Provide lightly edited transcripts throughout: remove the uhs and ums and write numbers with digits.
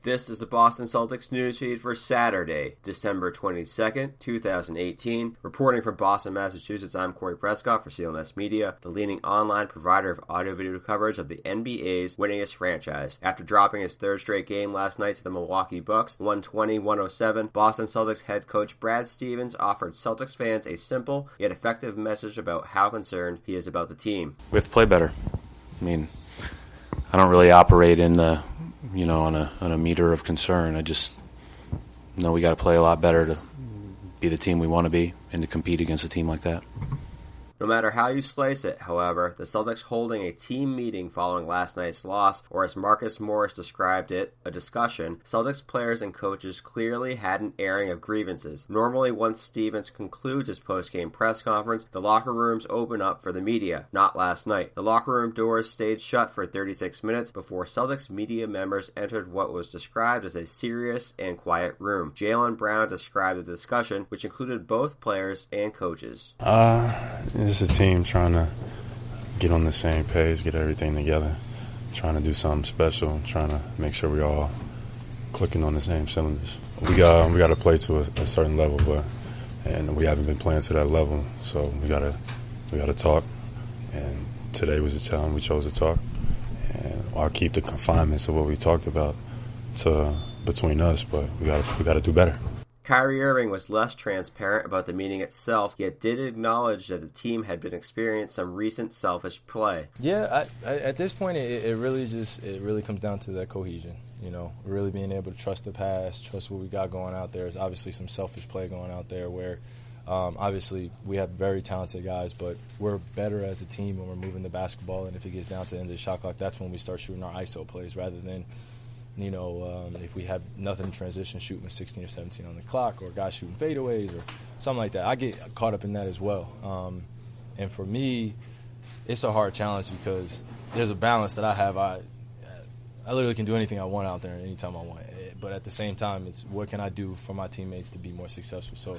This is the Boston Celtics newsfeed for Saturday, December 22nd, 2018. Reporting from Boston, Massachusetts, I'm Corey Prescott for CLNS Media, the leading online provider of audio-video coverage of the NBA's winningest franchise. After dropping his third straight game last night to the Milwaukee Bucks, 120-107, Boston Celtics head coach Brad Stevens offered Celtics fans a simple yet effective message about how concerned he is about the team. We have to play better. I mean, I don't really operate in the on a meter of concern. I just know we got to play a lot better to be the team we want to be and to compete against a team like that. No matter how you slice it, however, the Celtics holding a team meeting following last night's loss, or as Marcus Morris described it, a discussion, Celtics players and coaches clearly had an airing of grievances. Normally, once Stevens concludes his post-game press conference, the locker rooms open up for the media. Not last night. The locker room doors stayed shut for 36 minutes before Celtics media members entered what was described as a serious and quiet room. Jaylen Brown described the discussion, which included both players and coaches. It's a team trying to get on the same page, get everything together, trying to do something special, trying to make sure we're all clicking on the same cylinders. We got to play to a certain level, and we haven't been playing to that level, so we got to talk. And today was a challenge. We chose to talk, and I'll keep the confinements of what we talked about between us, but we got to do better. Kyrie Irving was less transparent about the meeting itself, yet did acknowledge that the team had been experiencing some recent selfish play. Yeah, at this point, it really comes down to that cohesion. Really being able to trust the pass, trust what we got going out there. There's obviously some selfish play going out there where, obviously, we have very talented guys, but we're better as a team when we're moving the basketball. And if it gets down to the end of the shot clock, that's when we start shooting our ISO plays rather than. If we have nothing in transition, shooting with 16 or 17 on the clock, or guys shooting fadeaways or something like that. I get caught up in that as well. And for me, it's a hard challenge because there's a balance that I have. I literally can do anything I want out there anytime I want. But at the same time, it's what can I do for my teammates to be more successful. So,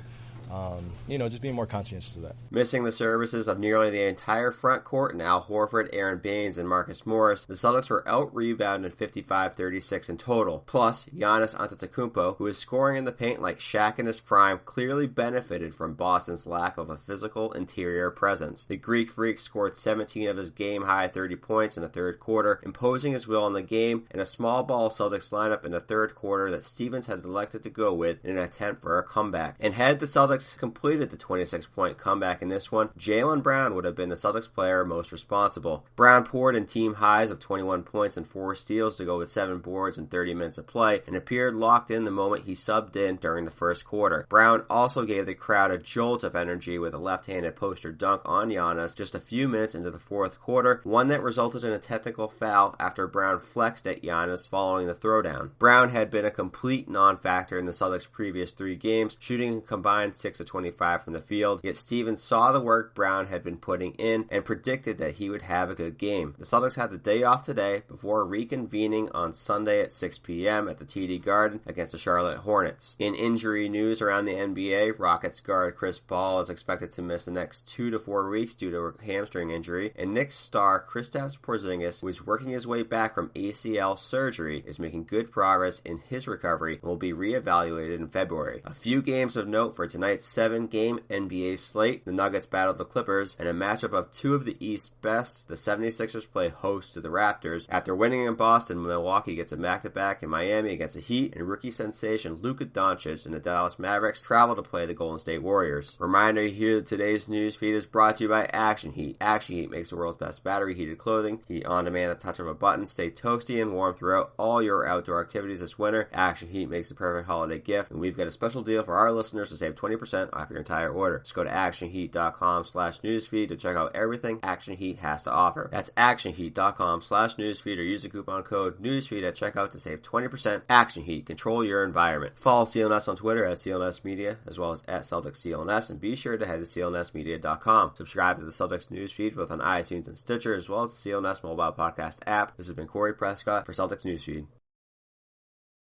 just being more conscientious of that. Missing the services of nearly the entire front court in Al Horford, Aaron Baines, and Marcus Morris, the Celtics were out-rebounded 55-36 in total. Plus, Giannis Antetokounmpo, who is scoring in the paint like Shaq in his prime, clearly benefited from Boston's lack of a physical interior presence. The Greek Freak scored 17 of his game-high 30 points in the third quarter, imposing his will on the game in a small ball Celtics lineup in the third quarter that Stevens had elected to go with in an attempt for a comeback. And had the Celtics completed the 26-point comeback in this one, Jaylen Brown would have been the Celtics player most responsible. Brown poured in team highs of 21 points and 4 steals to go with 7 boards in 30 minutes of play, and appeared locked in the moment he subbed in during the first quarter. Brown also gave the crowd a jolt of energy with a left-handed poster dunk on Giannis just a few minutes into the fourth quarter, one that resulted in a technical foul after Brown flexed at Giannis following the throwdown. Brown had been a complete non-factor in the Celtics' previous 3 games, shooting a combined 6 of 25 from the field, yet Stevens saw the work Brown had been putting in and predicted that he would have a good game. The Celtics had the day off today before reconvening on Sunday at 6 p.m. at the TD Garden against the Charlotte Hornets. In injury news around the NBA, Rockets guard Chris Paul is expected to miss the next 2 to 4 weeks due to a hamstring injury, and Knicks star Kristaps Porzingis, who is working his way back from ACL surgery, is making good progress in his recovery and will be reevaluated in February. A few games of note for tonight's 7-game NBA slate. The Nuggets battle the Clippers, and a matchup of 2 of the East's best. The 76ers play host to the Raptors. After winning in Boston, Milwaukee gets a back-to-back in Miami against the Heat, and rookie sensation Luka Doncic and the Dallas Mavericks travel to play the Golden State Warriors. Reminder here that today's news feed is brought to you by Action Heat. Action Heat makes the world's best battery-heated clothing. Heat on demand at the touch of a button. Stay toasty and warm throughout all your outdoor activities this winter. Action Heat makes the perfect holiday gift, and we've got a special deal for our listeners to save 20% off your entire order. Just go to actionheat.com/newsfeed to check out everything Action Heat has to offer. That's actionheat.com/newsfeed, or use the coupon code newsfeed at checkout to save 20%. Action Heat, control your environment. Follow CLNS on Twitter at CLNS Media, as well as at Celtics CLNS, and be sure to head to clnsmedia.com. Subscribe to the Celtics newsfeed both on iTunes and Stitcher, as well as the CLNS mobile podcast app. This has been Corey Prescott for Celtics Newsfeed.